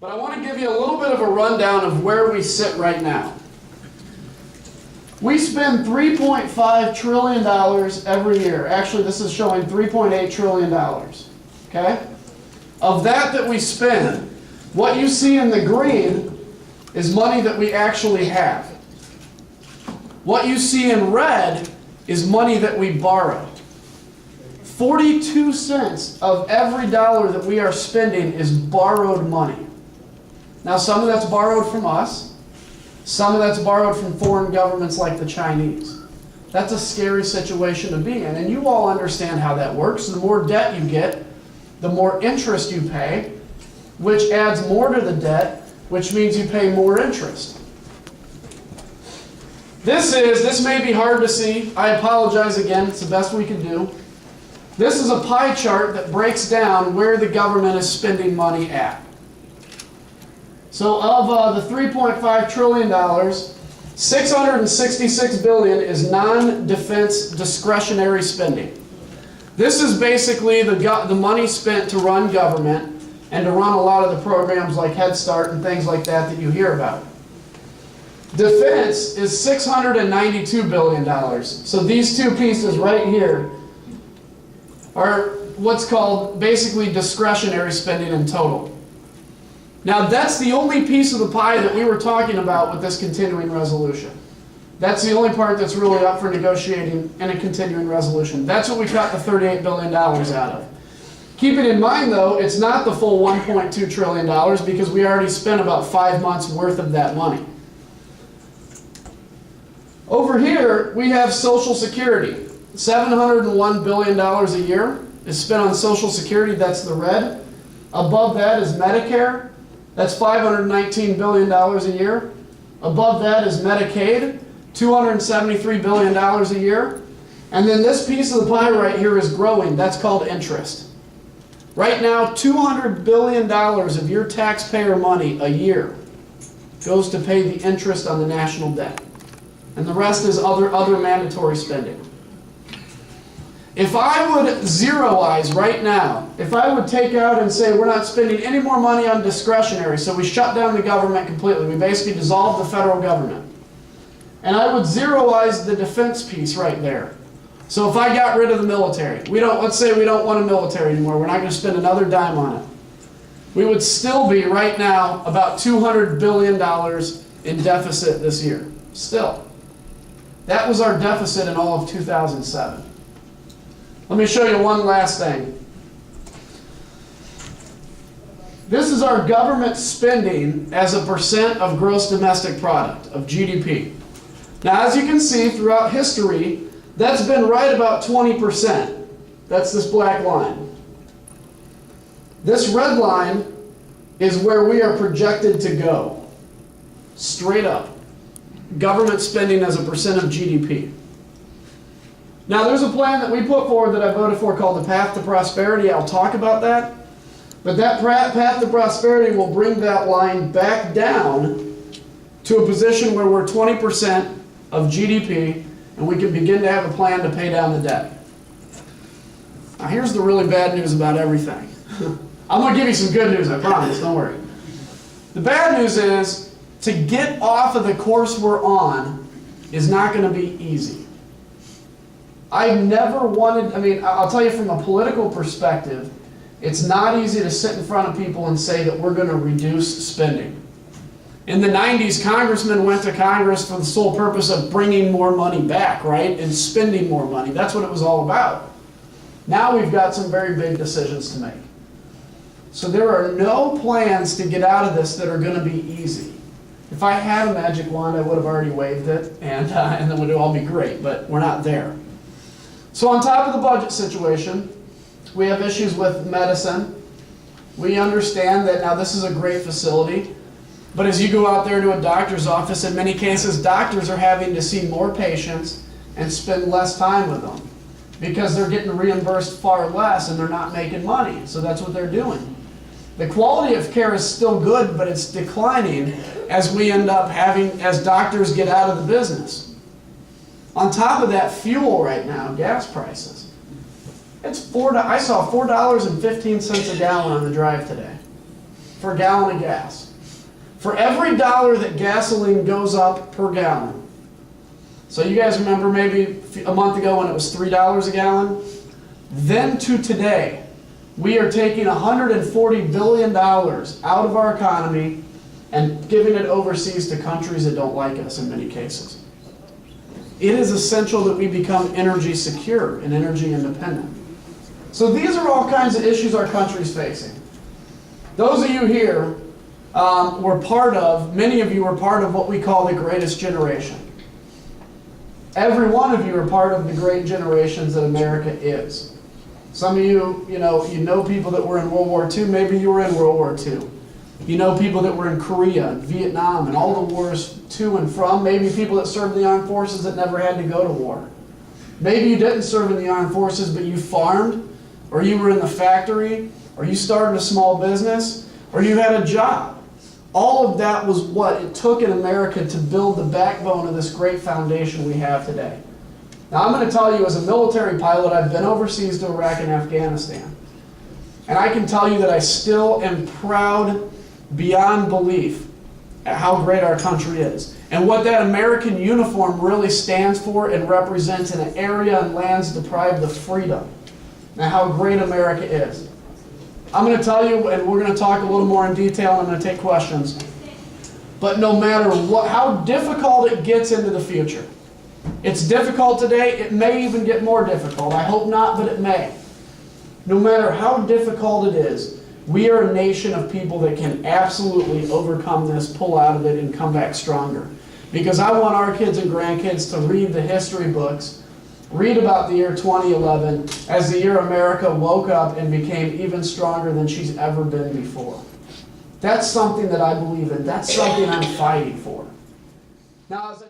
But I want to give you a little bit of a rundown of where we sit right now. We spend $3.5 trillion every year. Actually, this is showing $3.8 trillion. Okay? Of that we spend, what you see in the green is money that we actually have. What you see in red is money that we borrow. 42 cents of every dollar that we are spending is borrowed money. Now, some of that's borrowed from us. Some of that's borrowed from foreign governments like the Chinese. That's a scary situation to be in, and you all understand how that works. The more debt you get, the more interest you pay, which adds more to the debt, which means you pay more interest. This may be hard to see. I apologize again. It's the best we can do. This is a pie chart that breaks down where the government is spending money at. So of the $3.5 trillion, $666 billion is non-defense discretionary spending. This is basically the money spent to run government and to run a lot of the programs like Head Start and things like that you hear about. Defense is $692 billion. So these two pieces right here are what's called basically discretionary spending in total. Now that's the only piece of the pie that we were talking about with this continuing resolution. That's the only part that's really up for negotiating in a continuing resolution. That's what we cut the $38 billion out of. Keep it in mind though, it's not the full $1.2 trillion because we already spent about 5 months worth of that money. Over here, we have Social Security. $701 billion a year is spent on Social Security, that's the red. Above that is Medicare, that's $519 billion a year. Above that is Medicaid, $273 billion a year. And then this piece of the pie right here is growing, that's called interest. Right now, $200 billion of your taxpayer money a year goes to pay the interest on the national debt. And the rest is other mandatory spending. If I would zeroize right now, if I would take out and say we're not spending any more money on discretionary, so we shut down the government completely, we basically dissolved the federal government, and I would zeroize the defense piece right there. So if I got rid of the military, let's say we don't want a military anymore, we're not going to spend another dime on it, we would still be right now about $200 billion in deficit this year. Still. That was our deficit in all of 2007. Let me show you one last thing. This is our government spending as a percent of gross domestic product, of GDP. Now, as you can see throughout history, that's been right about 20%. That's this black line. This red line is where we are projected to go. Straight up. Government spending as a percent of GDP. Now there's a plan that we put forward that I voted for called the Path to Prosperity. I'll talk about that. But that Path to Prosperity will bring that line back down to a position where we're 20% of GDP and we can begin to have a plan to pay down the debt. Now here's the really bad news about everything. I'm going to give you some good news, I promise, don't worry. The bad news is to get off of the course we're on is not going to be easy. I've never wanted, I'll tell you from a political perspective, it's not easy to sit in front of people and say that we're going to reduce spending. In the 90s, congressmen went to Congress for the sole purpose of bringing more money back, right? And spending more money. That's what it was all about. Now we've got some very big decisions to make. So there are no plans to get out of this that are going to be easy. If I had a magic wand, I would have already waved it, and then it would all be great, but we're not there. So on top of the budget situation, we have issues with medicine. We understand that now this is a great facility, but as you go out there to a doctor's office, in many cases, doctors are having to see more patients and spend less time with them because they're getting reimbursed far less and they're not making money, so that's what they're doing. The quality of care is still good, but it's declining as we end up as doctors get out of the business. On top of that, fuel right now, gas prices. I saw $4.15 a gallon on the drive today. for a gallon of gas. For every dollar that gasoline goes up per gallon. So you guys remember maybe a month ago when it was $3 a gallon? Then to today, we are taking $140 billion out of our economy and giving it overseas to countries that don't like us in many cases. It is essential that we become energy secure and energy independent. So these are all kinds of issues our country's facing. Those of you here many of you were part of what we call the greatest generation. Every one of you are part of the great generations that America is. Some of you, you know people that were in World War II, maybe you were in World War II. You know people that were in Korea and Vietnam and all the wars to and from. Maybe people that served in the armed forces that never had to go to war. Maybe you didn't serve in the armed forces, but you farmed, or you were in the factory, or you started a small business, or you had a job. All of that was what it took in America to build the backbone of this great foundation we have today. Now I'm going to tell you, as a military pilot, I've been overseas to Iraq and Afghanistan. And I can tell you that I still am proud beyond belief at how great our country is. And what that American uniform really stands for and represents in an area and lands deprived of freedom. And how great America is. I'm going to tell you, and we're going to talk a little more in detail, and I'm going to take questions. But no matter how difficult it gets into the future, it's difficult today, it may even get more difficult. I hope not, but it may. No matter how difficult it is, we are a nation of people that can absolutely overcome this, pull out of it, and come back stronger. Because I want our kids and grandkids to read the history books, read about the year 2011 as the year America woke up and became even stronger than she's ever been before. That's something that I believe in. That's something I'm fighting for. Now, as I